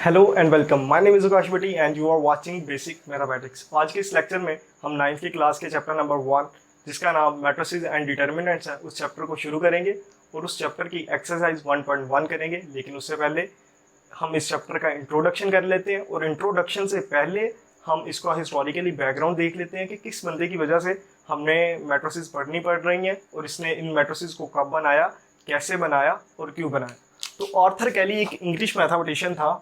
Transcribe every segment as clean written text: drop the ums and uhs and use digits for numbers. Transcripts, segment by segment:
Hello and welcome, my name is Akash Bhatti and you are watching basic mathematics. आज के इस lecture में हम 9th की क्लास के चैप्टर नंबर 1 जिसका नाम मैट्रिसेस एंड डिटर्मिनेंट्स है, उस चैप्टर को शुरू करेंगे और उस चैप्टर की एक्सरसाइज 1.1 करेंगे। लेकिन उससे पहले हम इस चैप्टर का इंट्रोडक्शन कर लेते हैं और इंट्रोडक्शन से पहले हम इसका हिस्टोरिकली बैकग्राउंड देख लेते हैं कि किस बंदे की वजह से हमने मैट्रिसेस पढ़नी पड़ रही हैं और इसने इन मैट्रिसेस को कब बनाया, कैसे बनाया और क्यों बनाया। तो आर्थर कैली एक इंग्लिश मैथमेटिशियन था,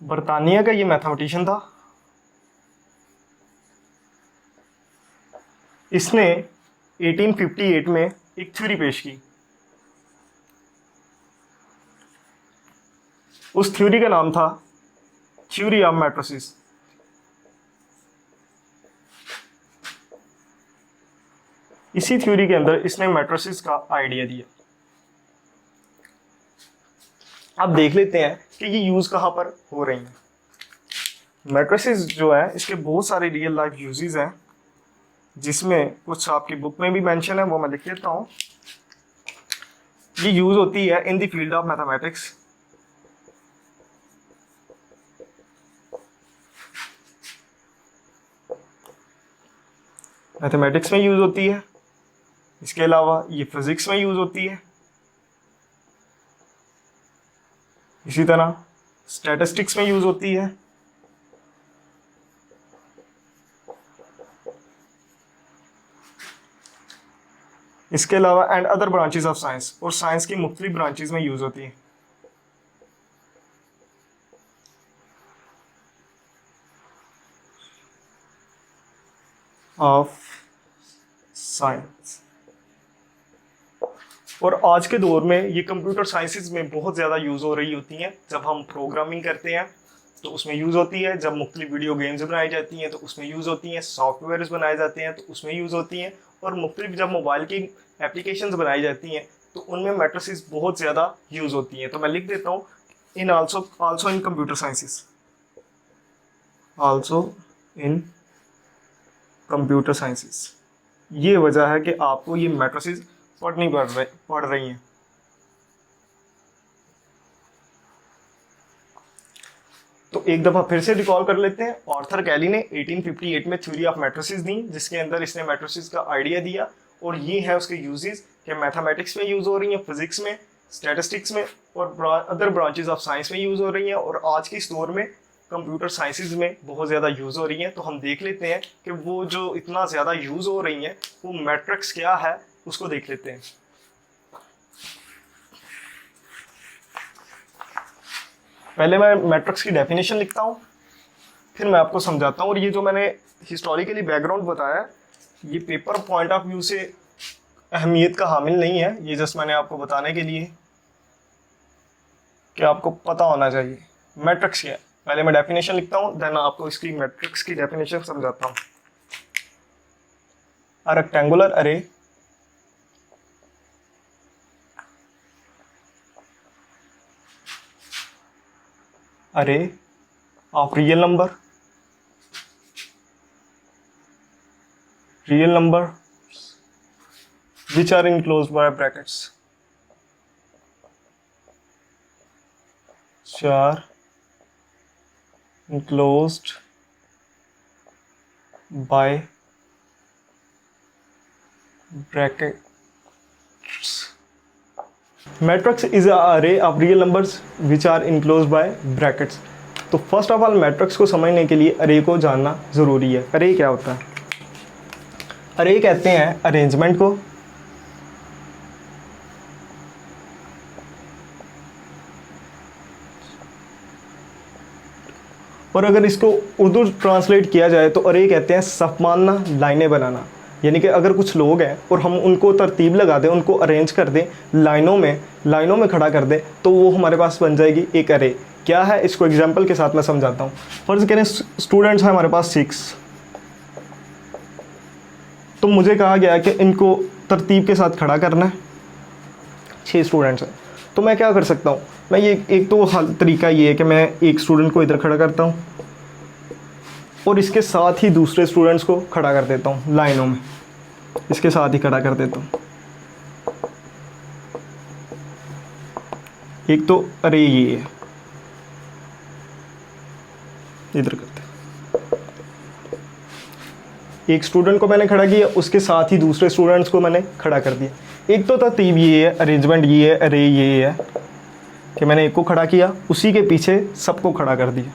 बर्तानिया का ये मैथमेटिशियन था। इसने 1858 में एक थ्योरी पेश की। उस थ्योरी का नाम था थ्योरी ऑफ मैट्रिसेस। इसी थ्योरी के अंदर इसने मैट्रिसेस का आइडिया दिया। अब देख लेते हैं कि ये यूज कहाँ पर हो रही हैं। मैट्रिसेस जो है इसके बहुत सारे रियल लाइफ यूजेस हैं, जिसमें कुछ आपकी बुक में भी मेंशन है, वो मैं लिख लेता हूँ। ये यूज होती है in the field of mathematics. Mathematics में यूज होती है, इसके अलावा ये फिजिक्स में यूज होती है, इसी तरह स्टैटिस्टिक्स में यूज होती है, इसके अलावा and other branches of science, और साइंस की मुख्तलिफ ब्रांचेस में यूज होती है। Of science. और आज के दौर में ये कंप्यूटर साइंसेज में बहुत ज़्यादा यूज़ हो रही होती हैं। जब हम प्रोग्रामिंग करते हैं तो उसमें यूज़ होती है, जब मुख्तलिफ वीडियो गेम्स बनाई जाती हैं तो उसमें यूज़ होती हैं, सॉफ्टवेयर्स बनाए जाते हैं तो उसमें यूज़ होती हैं, और मुख्तलिफ जब मोबाइल की एप्लीकेशंस बनाई जाती हैं तो उनमें मैट्रिसेस बहुत ज़्यादा यूज़ होती हैं। तो मैं लिख देता हूँ इन also in computer sciences, also in computer sciences. ये वजह है कि आपको ये मैट्रिसेस पढ़ रही हैं। तो एक दफ़ा फिर से रिकॉल कर लेते हैं। आर्थर कैली ने 1858 में थ्योरी ऑफ मैट्रिसेस दी, जिसके अंदर इसने मैट्रिसेस का आइडिया दिया, और ये है उसके यूजेस कि मैथमेटिक्स में यूज़ हो रही हैं, फिजिक्स में, स्टैटिस्टिक्स में और अदर ब्रांचेस ऑफ साइंस में यूज़ हो रही हैं, और आज के इस दौर में कंप्यूटर साइंसेज में बहुत ज़्यादा यूज़ हो रही हैं। तो हम देख लेते हैं कि वो जो इतना ज़्यादा यूज़ हो रही हैं वो मैट्रिक्स क्या है, उसको देख लेते हैं। पहले मैं मैट्रिक्स की डेफिनेशन लिखता हूँ, फिर मैं आपको समझाता हूँ। और ये जो मैंने हिस्टोरिकली बैकग्राउंड बताया, ये पेपर पॉइंट ऑफ व्यू से अहमियत का हामिल नहीं है, ये जस्ट मैंने आपको बताने के लिए कि आपको पता होना चाहिए मैट्रिक्स क्या है। पहले मैं डेफिनेशन लिखता हूँ, देन आपको इसकी मैट्रिक्स की डेफिनेशन समझाता हूँ। अ रेक्टेंगुलर अरे array of real number which are enclosed by brackets, which are enclosed by brackets. Matrix is a array of real numbers which are enclose by brackets. तो first of all matrix को समझने के लिए अरे को जानना ज़रूरी है। अरे क्या होता है? अरे कहते हैं अरेंजमेंट को, और अगर इसको उर्दू ट्रांसलेट किया जाए तो अरे कहते हैं सफ मानना, लाइनें बनाना। यानी कि अगर कुछ लोग हैं और हम उनको तरतीब लगा दें, उनको अरेंज कर दें, लाइनों में खड़ा कर दें, तो वो हमारे पास बन जाएगी एक अरे। क्या है, इसको एग्जांपल के साथ मैं समझाता हूँ। फर्ज करें स्टूडेंट्स हैं हमारे पास 6, तो मुझे कहा गया कि इनको तरतीब के साथ खड़ा करना है। 6 स्टूडेंट्स हैं, तो मैं क्या कर सकता हूँ? मैं ये एक तो हल तरीका ये है कि मैं एक स्टूडेंट को इधर खड़ा करता हूँ और इसके साथ ही दूसरे स्टूडेंट्स को खड़ा कर देता हूँ लाइनों में, इसके साथ ही खड़ा कर देता हूँ। एक तो अरे ये है, इधर करते हैं। एक स्टूडेंट को मैंने खड़ा किया, उसके साथ ही दूसरे स्टूडेंट्स को मैंने खड़ा कर दिया। एक तो तरतीब ये है, अरेंजमेंट ये है, अरे ये है कि मैंने एक को खड़ा किया, उसी के पीछे सबको खड़ा कर दिया।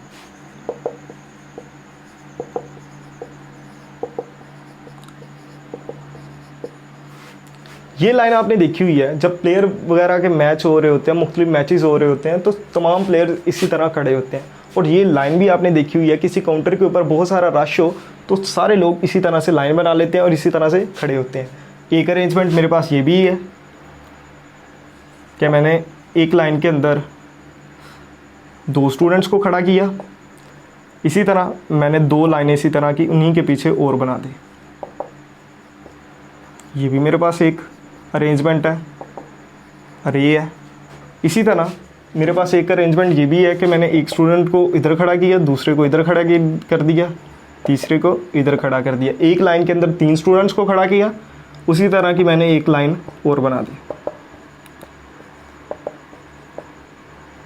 ये लाइन आपने देखी हुई है, जब प्लेयर वगैरह के मैच हो रहे होते हैं, मुख्तलिफ मैचेस हो रहे होते हैं, तो तमाम प्लेयर इसी तरह खड़े होते हैं। और ये लाइन भी आपने देखी हुई है, किसी काउंटर के ऊपर बहुत सारा रश हो तो सारे लोग इसी तरह से लाइन बना लेते हैं और इसी तरह से खड़े होते हैं। एक अरेंजमेंट मेरे पास ये भी है कि मैंने एक लाइन के अंदर 2 स्टूडेंट्स को खड़ा किया, इसी तरह मैंने 2 लाइनें इसी तरह की उन्हीं के पीछे और बना दी। ये भी मेरे पास एक अरेंजमेंट है, अरे ये है। इसी तरह मेरे पास एक अरेंजमेंट ये भी है कि मैंने एक स्टूडेंट को इधर खड़ा किया, दूसरे को इधर खड़ा कर दिया, तीसरे को इधर खड़ा कर दिया। एक लाइन के अंदर 3 स्टूडेंट्स को खड़ा किया, उसी तरह की मैंने एक लाइन और बना दी।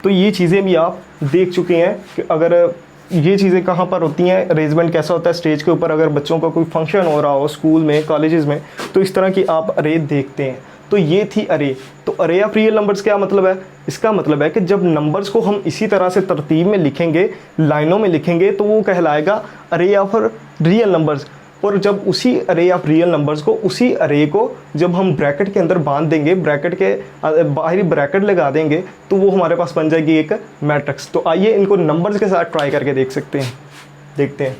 तो ये चीज़ें भी आप देख चुके हैं कि अगर ये चीज़ें कहाँ पर होती हैं, अरेंजमेंट कैसा होता है स्टेज के ऊपर। अगर बच्चों का कोई फंक्शन हो रहा हो स्कूल में, कॉलेजेस में, तो इस तरह की आप अरे देखते हैं। तो ये थी अरे। तो अरे ऑफ रियल नंबर्स क्या मतलब है? इसका मतलब है कि जब नंबर्स को हम इसी तरह से तरतीब में लिखेंगे, लाइनों में लिखेंगे, तो वो कहलाएगा अरे ऑफ रियल नंबर्स। और जब उसी अरे ऑफ रियल नंबर्स को, उसी अरे को जब हम ब्रैकेट के अंदर बांध देंगे, ब्रैकेट के बाहरी ब्रैकेट लगा देंगे, तो वो हमारे पास बन जाएगी एक मैट्रिक्स। तो आइए इनको नंबर्स के साथ ट्राई करके देखते हैं।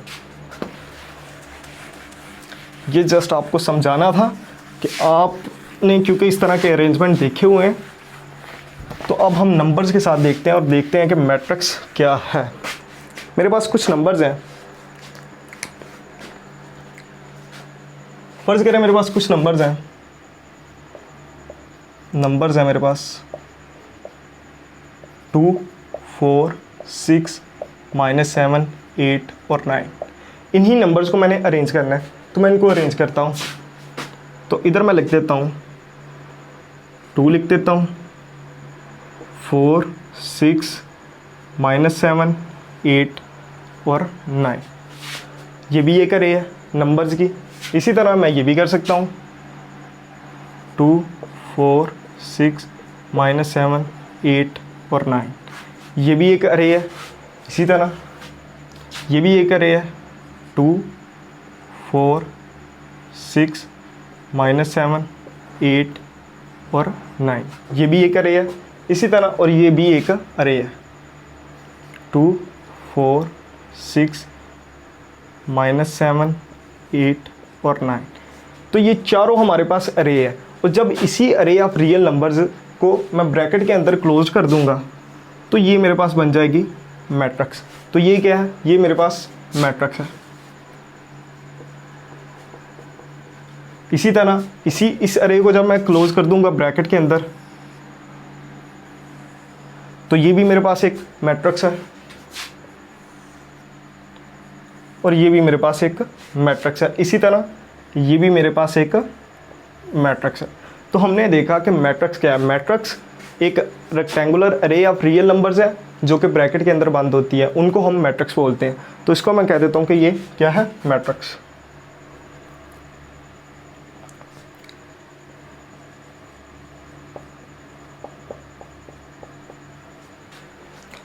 ये जस्ट आपको समझाना था कि आपने क्योंकि इस तरह के अरेंजमेंट देखे हुए हैं, तो अब हम नंबर्स के साथ देखते हैं और देखते हैं कि मैट्रिक्स क्या है। मेरे पास कुछ नंबर्स हैं, फर्ज करें मेरे पास कुछ नंबर्स हैं मेरे पास 2, 4, 6, -7, 8 और 9। इन्हीं नंबर्स को मैंने अरेंज करना है, तो मैं इनको अरेंज करता हूँ। तो इधर मैं लिख देता हूँ 2, लिख देता हूँ 4, 6, -7, 8 और 9। ये भी एक अरे है नंबर्स की। इसी तरह मैं ये भी कर सकता हूँ 2, 4, 6, -7, 8 और 9। ये भी एक अरे है। इसी तरह ये भी एक अरे है 2, 4, 6, -7, 8 और 9। ये भी एक अरे है। इसी तरह और ये भी एक अरे है 2, 4, 6, -7, 8 और 9। तो ये चारों हमारे पास अरे है। और जब इसी अरे ऑफ रियल नंबर्स को मैं ब्रैकेट के अंदर क्लोज कर दूंगा, तो ये मेरे पास बन जाएगी मैट्रिक्स। तो ये क्या है? ये मेरे पास मैट्रिक्स है। इसी तरह इस अरे को जब मैं क्लोज कर दूंगा ब्रैकेट के अंदर, तो ये भी मेरे पास एक मैट्रिक्स है और ये भी मेरे पास एक मैट्रिक्स है। इसी तरह ये भी मेरे पास एक मैट्रिक्स है। तो हमने देखा कि मैट्रिक्स क्या है। मैट्रिक्स एक रेक्टेंगुलर अरे ऑफ रियल नंबर्स है जो कि ब्रैकेट के अंदर बंद होती है, उनको हम मैट्रिक्स बोलते हैं। तो इसको मैं कह देता हूँ कि ये क्या है? मैट्रिक्स।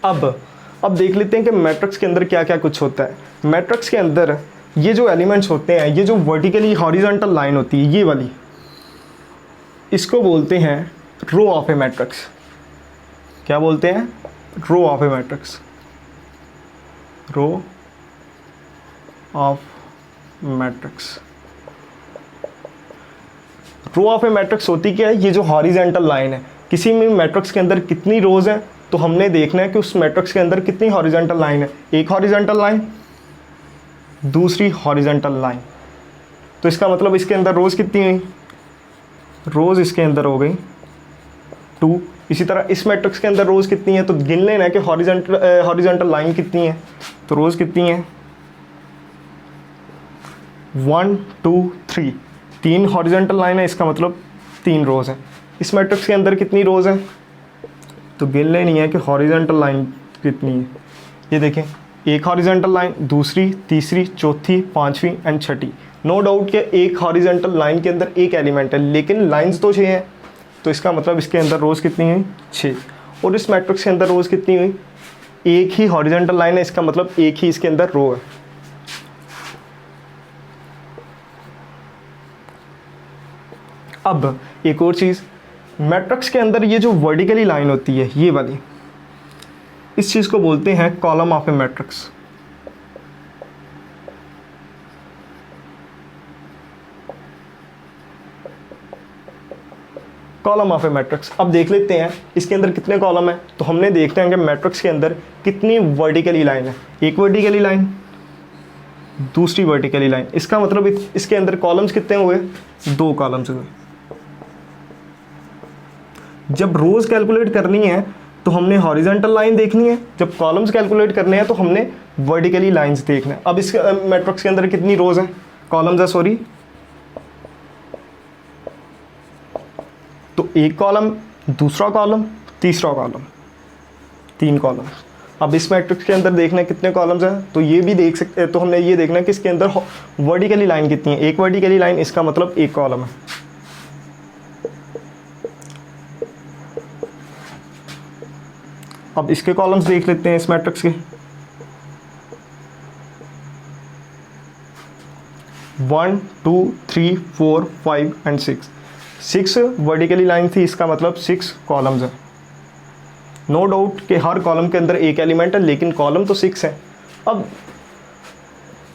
अब देख लेते हैं कि मैट्रिक्स के अंदर क्या क्या कुछ होता है। मैट्रिक्स के अंदर ये जो एलिमेंट्स होते हैं, ये जो वर्टिकली हॉरिजॉन्टल लाइन होती है, ये वाली, इसको बोलते हैं रो ऑफ ए मैट्रिक्स। क्या बोलते हैं? Row of a matrix. Row of matrix. Row of a matrix होती क्या है? ये जो हॉरिजॉन्टल लाइन है, किसी भी मैट्रिक्स के अंदर कितनी रोज हैं, तो हमने देखना है कि उस मैट्रिक्स के अंदर कितनी हॉरिजॉन्टल लाइन है। एक हॉरिजॉन्टल लाइन, दूसरी हॉरिजॉन्टल लाइन। तो इसका मतलब इसके अंदर रोज कितनी हुई? रोज इसके अंदर हो गई 2। इसी तरह इस मैट्रिक्स के अंदर रोज कितनी है, तो गिन लेना है कि हॉरिजॉन्टल लाइन कितनी है। तो रोज कितनी है? 1, 2, 3। 3 हॉरिजॉन्टल लाइन है, इसका मतलब 3 रोज है। इस मैट्रिक्स के अंदर कितनी रोज है, तो गिन लेनी है कि हॉरिजॉन्टल लाइन कितनी है। ये देखें एक हॉरिजेंटल लाइन, दूसरी, तीसरी, चौथी, पांचवी एंड छठी। नो डाउट कि एक हॉरिजेंटल लाइन के अंदर एक एलिमेंट है, लेकिन लाइंस तो 6 हैं, तो इसका मतलब इसके अंदर रोज़ कितनी हुई? 6। और इस मैट्रिक्स के अंदर रोज़ कितनी हुई? एक ही हॉरिजेंटल लाइन है, इसका मतलब एक ही इसके अंदर रो है। अब एक और चीज़, मैट्रिक्स के अंदर ये जो वर्टिकली लाइन होती है, ये वाली, इस चीज़ को बोलते हैं column of a matrix. Column of a matrix. अब देख लेते हैं इसके अंदर कितने कॉलम है। तो हमने देखते हैं कि मैट्रिक्स के अंदर कितनी वर्टिकली लाइन है। एक वर्टिकली लाइन, दूसरी वर्टिकली लाइन, इसका मतलब इसके अंदर कॉलम्स कितने हुए? 2 कॉलम्स हुए। जब रोज कैलकुलेट करनी है तो हमने हॉरिजॉन्टल लाइन देखनी है, जब कॉलम्स कैलकुलेट करने हैं तो हमने वर्टिकली लाइंस देखना है। अब इस मैट्रिक्स के अंदर कितनी रोज हैं? कॉलम्स है, सॉरी। तो एक कॉलम, दूसरा कॉलम, तीसरा कॉलम, 3 कॉलम। अब इस मैट्रिक्स के अंदर देखना है कितने कॉलम्स हैं, तो ये भी देख सकते हैं। तो हमने ये देखना है कि इसके अंदर वर्टिकली लाइन कितनी है। एक वर्टिकली लाइन, इसका मतलब एक कॉलम है। अब इसके कॉलम्स देख लेते हैं इस मैट्रिक्स के। 1 2 3 4 5 एंड 6। 6 वर्टिकली लाइन थी, इसका मतलब 6 कॉलम्स है। नो डाउट कि हर कॉलम के अंदर एक एलिमेंट है, लेकिन कॉलम तो 6 है। अब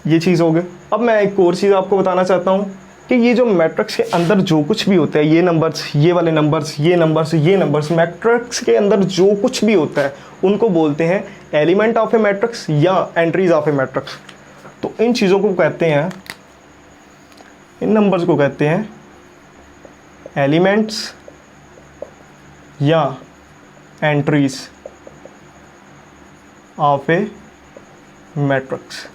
ये चीज़ हो गई। अब मैं एक और चीज़ आपको बताना चाहता हूँ कि ये जो मैट्रिक्स के अंदर जो कुछ भी होता है, ये नंबर्स, ये वाले नंबर्स, ये नंबर्स, ये नंबर्स, मैट्रिक्स के अंदर जो कुछ भी होता है उनको बोलते हैं एलिमेंट ऑफ ए मैट्रिक्स या एंट्रीज ऑफ ए मैट्रिक्स। तो इन चीज़ों को कहते हैं, इन नंबर्स को कहते हैं एलिमेंट्स या एंट्रीज ऑफ ए मैट्रिक्स।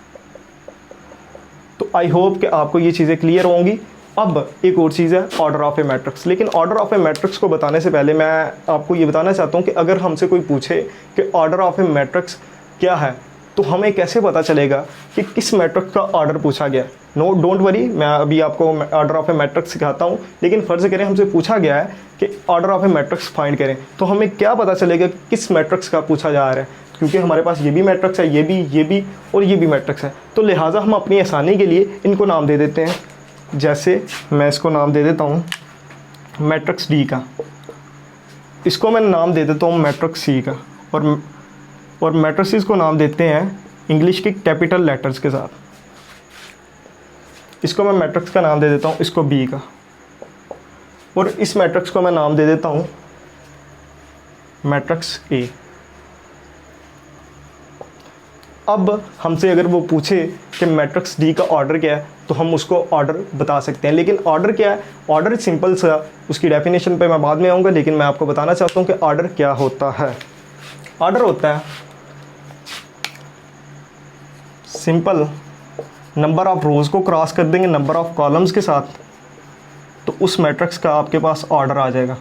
तो आई होप कि आपको ये चीज़ें क्लियर होंगी। अब एक और चीज़ है ऑर्डर ऑफ ए मैट्रिक्स। लेकिन ऑर्डर ऑफ ए मैट्रिक्स को बताने से पहले मैं आपको ये बताना चाहता हूँ कि अगर हमसे कोई पूछे कि ऑर्डर ऑफ ए मैट्रिक्स क्या है, तो हमें कैसे पता चलेगा कि किस मैट्रिक्स का ऑर्डर पूछा गया। नो डोंट वरी, मैं अभी आपको ऑर्डर ऑफ ए मैट्रिक्स सिखाता हूँ। लेकिन फ़र्ज़ करें हमसे पूछा गया है कि order of a matrix find करें, तो हमें क्या पता चलेगा कि किस मैट्रिक्स का पूछा जा रहा है, क्योंकि हमारे पास ये भी मैट्रिक्स है, ये भी और ये भी मैट्रिक्स है। तो लिहाजा हम अपनी आसानी के लिए इनको नाम दे देते हैं। जैसे मैं इसको नाम दे देता हूँ मैट्रिक्स डी का, इसको मैं नाम दे देता हूँ मैट्रिक्स सी का, और मैट्रिसेस को नाम देते हैं इंग्लिश के कैपिटल लेटर्स के साथ। इसको मैं मैट्रिक्स का नाम दे देता हूँ, इसको बी का, और इस मैट्रिक्स को मैं नाम दे देता हूँ मैट्रिक्स ए। अब हमसे अगर वो पूछे कि मैट्रिक्स डी का ऑर्डर क्या है, तो हम उसको ऑर्डर बता सकते हैं। लेकिन ऑर्डर क्या है? ऑर्डर सिंपल सा, उसकी डेफिनेशन पे मैं बाद में आऊँगा, लेकिन मैं आपको बताना चाहता हूँ कि ऑर्डर क्या होता है। ऑर्डर होता है सिंपल, नंबर ऑफ रोज़ को क्रॉस कर देंगे नंबर ऑफ कॉलम्स के साथ, तो उस मैट्रिक्स का आपके पास ऑर्डर आ जाएगा।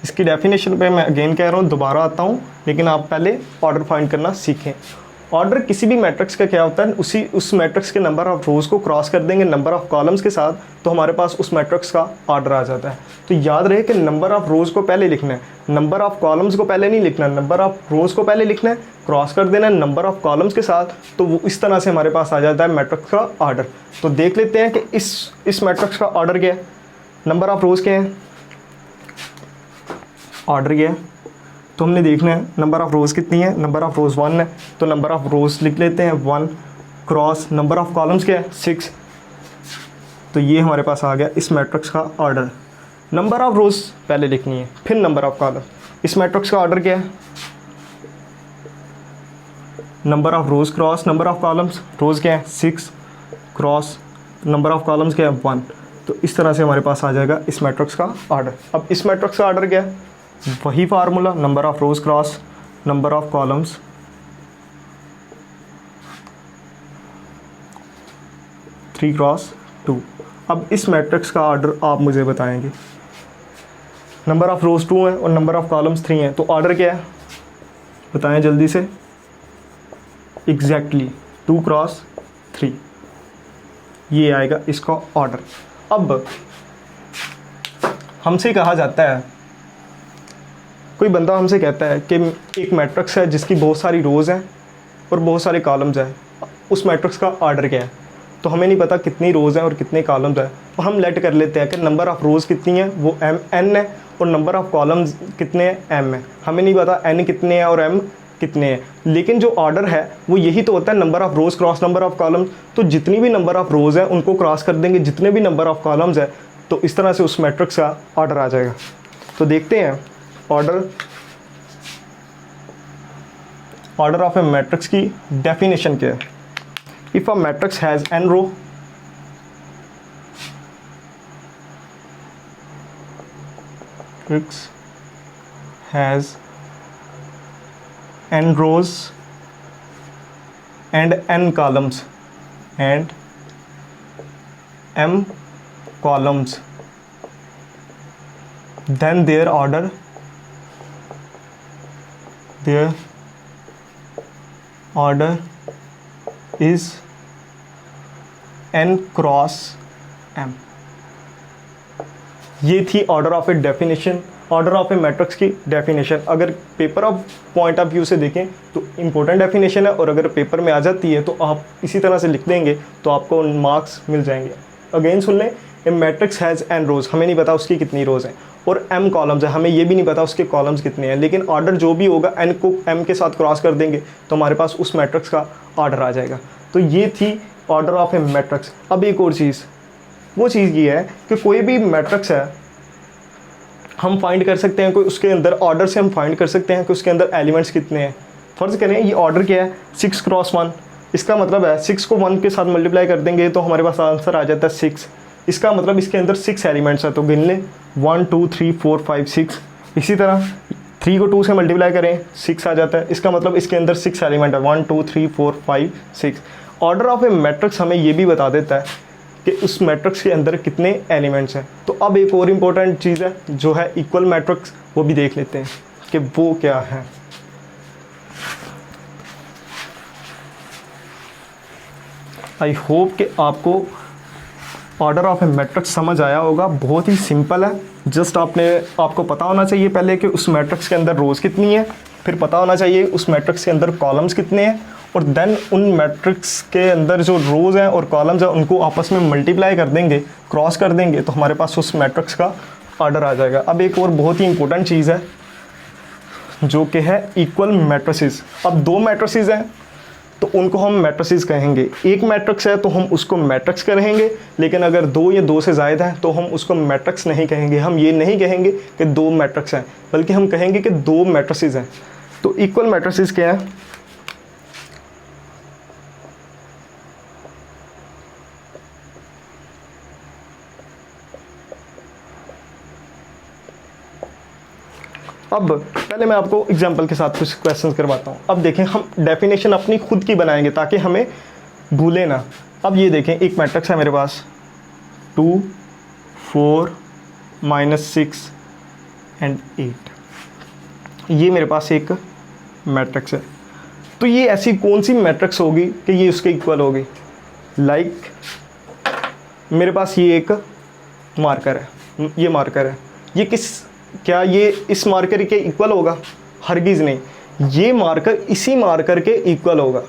इसकी डेफिनेशन पे मैं अगेन कह रहा हूँ, दोबारा आता हूँ, लेकिन आप पहले ऑर्डर फाइंड करना सीखें। ऑर्डर किसी भी मैट्रिक्स का क्या होता है? उस मैट्रिक्स के नंबर ऑफ रोज़ को क्रॉस कर देंगे नंबर ऑफ कॉलम्स के साथ, तो हमारे पास उस मैट्रिक्स का ऑर्डर आ जाता है। तो याद रहे कि नंबर ऑफ रोज़ को पहले लिखना है, नंबर ऑफ कॉलम्स को पहले नहीं लिखना। नंबर ऑफ रोज़ को पहले लिखना है, क्रॉस कर देना है नंबर ऑफ कॉलम्स के साथ, तो वो इस तरह से हमारे पास आ जाता है मैट्रिक्स का ऑर्डर। तो देख लेते हैं कि इस मैट्रिक्स का ऑर्डर क्या है, नंबर ऑफ रोज़ क्या है, ऑर्डर क्या है। तो हमने देखना है नंबर ऑफ़ रोज़ कितनी है, नंबर ऑफ़ रोज़ 1 है, तो नंबर ऑफ़ रोज़ लिख लेते हैं 1 क्रॉस नंबर ऑफ़ कॉलम्स क्या है 6। तो ये हमारे पास आ गया इस मैट्रिक्स का ऑर्डर। नंबर ऑफ़ रोज़ पहले लिखनी है, फिर नंबर ऑफ़ कॉलम। इस मैट्रिक्स का ऑर्डर क्या है? Number of rows cross number of columns. Rows क्या है 6 क्रॉस नंबर ऑफ़ कॉलम्स क्या है 1। तो इस तरह से हमारे पास आ जाएगा इस मैट्रिक्स का ऑर्डर। अब इस मैट्रिक्स का ऑर्डर क्या है? वही formula, number of rows cross number of columns, 3 cross 2। अब इस मैट्रिक्स का ऑर्डर आप मुझे बताएंगे। नंबर ऑफ़ रोज़ 2 हैं और नंबर ऑफ़ कॉलम्स 3 हैं, तो ऑर्डर क्या है बताएं जल्दी से। एग्जैक्टली 2 क्रॉस 3 ये आएगा इसका ऑर्डर। अब हमसे कहा जाता है, कोई बंदा हमसे कहता है कि एक मैट्रिक्स है जिसकी बहुत सारी रोज़ हैं और बहुत सारे कॉलम्स हैं, उस मैट्रिक्स का ऑर्डर क्या है। तो हमें नहीं पता कितनी रोज़ हैं और कितने कॉलम्स हैं, तो हम लेट कर लेते हैं कि नंबर ऑफ़ रोज़ कितनी है वो n है और नंबर ऑफ़ कॉलम्स कितने हैं m है। हमें नहीं पता n कितने हैं और m कितने हैं, लेकिन जो ऑर्डर है वो यही तो होता है, number of rows cross number of columns. तो जितनी भी नंबर ऑफ़ रोज़ हैं उनको क्रॉस कर देंगे जितने भी नंबर ऑफ़ कॉलम्स हैं, तो इस तरह से उस मैट्रिक्स का ऑर्डर आ जाएगा। तो देखते हैं ऑर्डर ऑफ ए मैट्रिक्स की डेफिनेशन क्या है। If a matrix has n row, matrix has n rows and n columns and m columns, then their order is n cross m। ये थी order of a definition, order of a matrix की definition. अगर paper of point of view से देखें तो important definition है, और अगर पेपर में आ जाती है तो आप इसी तरह से लिख देंगे तो आपको मार्क्स मिल जाएंगे। अगेन सुन लें, ए मैट्रिक्स हैज़ n रोज़, हमें नहीं पता उसकी कितनी रोज़ हैं, और m कॉलम्स है, हमें ये भी नहीं पता उसके कॉलम्स कितने हैं, लेकिन ऑर्डर जो भी होगा n को m के साथ क्रॉस कर देंगे तो हमारे पास उस मैट्रिक्स का ऑर्डर आ जाएगा। तो ये थी ऑर्डर ऑफ ए मैट्रिक्स। अब एक और चीज़, वो चीज़ ये है कि कोई भी मैट्रिक्स है हम फाइंड कर सकते हैं, कोई उसके अंदर ऑर्डर से हम फाइंड कर सकते हैं कि उसके अंदर एलिमेंट्स कितने हैं। फ़र्ज़ करें ये ऑर्डर क्या है 6 क्रॉस 1, इसका मतलब है 6 को 1 के साथ मल्टीप्लाई कर देंगे तो हमारे पास आंसर आ जाता है 6। इसका मतलब इसके अंदर 6 एलिमेंट्स हैं, तो गिन लें 1 2 3 4 5 6। इसी तरह 3 को 2 से मल्टीप्लाई करें 6 आ जाता है, इसका मतलब इसके अंदर 6 एलिमेंट है 1 2 3 4 5 6। ऑर्डर ऑफ ए मैट्रिक्स हमें ये भी बता देता है कि उस मैट्रिक्स के अंदर कितने एलिमेंट्स हैं। तो अब एक और इम्पोर्टेंट चीज़ है जो है इक्वल मैट्रिक्स, वो भी देख लेते हैं कि वो क्या है। आई होप कि आपको ऑर्डर ऑफ ए मैट्रिक्स समझ आया होगा। बहुत ही सिंपल है, जस्ट आपको पता होना चाहिए पहले कि उस मैट्रिक्स के अंदर रोज़ कितनी है, फिर पता होना चाहिए उस मैट्रिक्स के अंदर कॉलम्स कितने हैं, और देन उन मैट्रिक्स के अंदर जो रोज़ हैं और कॉलम्स हैं उनको आपस में मल्टीप्लाई कर देंगे, क्रॉस कर देंगे, तो हमारे पास उस मैट्रिक्स का ऑर्डर आ जाएगा। अब एक और बहुत ही इंपॉर्टेंट चीज़ है जो कि है इक्वल मैट्रिसेस। अब 2 मैट्रिसेस हैं तो उनको हम मैट्रिसेस कहेंगे। एक मैट्रिक्स है तो हम उसको मैट्रिक्स कहेंगे, लेकिन अगर 2 या 2 से ज़्यादा है तो हम उसको मैट्रिक्स नहीं कहेंगे। हम ये नहीं कहेंगे कि 2 मैट्रिक्स हैं, बल्कि हम कहेंगे कि 2 मैट्रिसेस हैं। तो इक्वल मैट्रिसेस क्या है? अब पहले मैं आपको एग्जांपल के साथ कुछ क्वेश्चंस करवाता हूँ। अब देखें, हम डेफिनेशन अपनी खुद की बनाएंगे ताकि हमें भूले ना। अब ये देखें, एक मैट्रिक्स है मेरे पास 2 4 -6 एंड 8, ये मेरे पास एक मैट्रिक्स है। तो ये ऐसी कौन सी मैट्रिक्स होगी कि ये उसके इक्वल होगी? लाइक मेरे पास ये एक मार्कर है, ये मार्कर है, ये क्या ये इस मार्कर के इक्वल होगा? हरगिज़ नहीं, ये मार्कर इसी मार्कर के इक्वल होगा।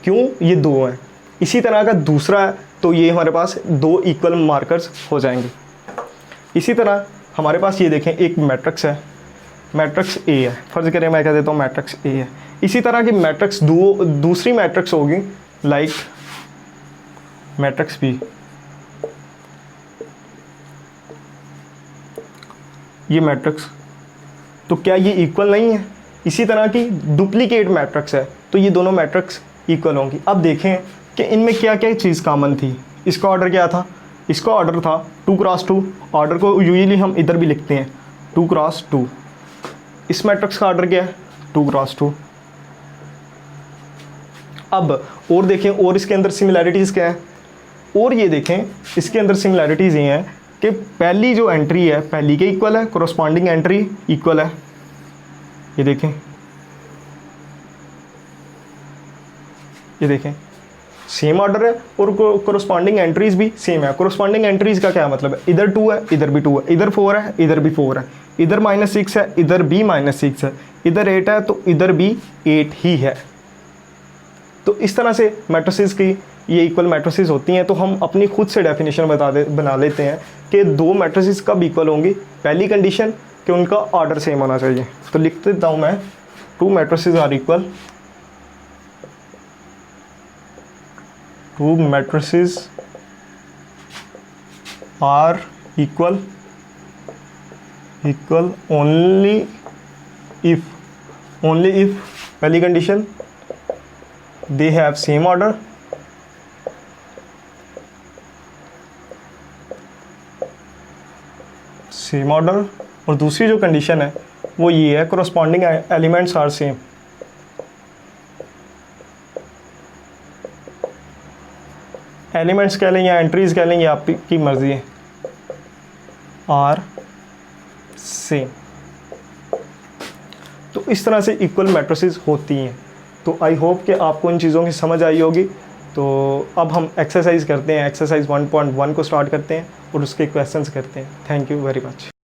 क्यों? ये 2 हैं। इसी तरह का दूसरा है तो ये हमारे पास 2 इक्वल मार्कर्स हो जाएंगे। इसी तरह हमारे पास ये देखें, एक मैट्रिक्स है, मैट्रिक्स ए है, फ़र्ज़ करें मैं कह देता हूँ मैट्रिक्स ए है। इसी तरह की मैट्रिक्स दूसरी मैट्रिक्स होगी लाइक मैट्रिक्स बी, ये मैट्रिक्स। तो क्या ये इक्वल नहीं है? इसी तरह की डुप्लीकेट मैट्रिक्स है तो ये दोनों मैट्रिक्स इक्वल होंगी। अब देखें कि इनमें क्या क्या चीज़ कॉमन थी। इसका ऑर्डर क्या था? इसका ऑर्डर था 2 क्रॉस 2। ऑर्डर को यूजुअली हम इधर भी लिखते हैं 2 क्रॉस 2। इस मैट्रिक्स का ऑर्डर क्या है? 2 क्रॉस 2। अब और देखें, और इसके अंदर सिमिलैरिटीज़ क्या है? और ये देखें, इसके अंदर सिमिलैरिटीज़ ये हैं कि पहली जो एंट्री है पहली के इक्वल है, कोरस्पॉन्डिंग एंट्री इक्वल है, ये देखें, ये देखें सेम ऑर्डर है और कोरस्पॉन्डिंग एंट्रीज भी सेम है। कोरस्पॉन्डिंग एंट्रीज का क्या मतलब है, इधर 2 है इधर भी 2 है, इधर 4 है इधर भी 4 है, इधर -6 है इधर भी -6 है, इधर 8 है तो इधर भी 8 ही है। तो इस तरह से मैट्रिसेस की ये इक्वल मैट्रिसेस होती हैं। तो हम अपनी खुद से डेफिनेशन बना लेते हैं कि दो मैट्रिसेस कब इक्वल होंगी। पहली कंडीशन कि उनका ऑर्डर सेम होना चाहिए। तो लिख देता हूँ मैं, 2 matrices are equal, 2 matrices are equal only if पहली condition they have same order, और दूसरी जो कंडीशन है वो ये है corresponding elements are same. Elements कह लें या एंट्रीज कह लें, ये आपकी मर्जी है, आर सेम। तो इस तरह से इक्वल मैट्रिसेस होती हैं। तो आई होप कि आपको इन चीज़ों की समझ आई होगी। तो अब हम एक्सरसाइज करते हैं, एक्सरसाइज 1.1 को स्टार्ट करते हैं और उसके क्वेश्चंस करते हैं। Thank you very much.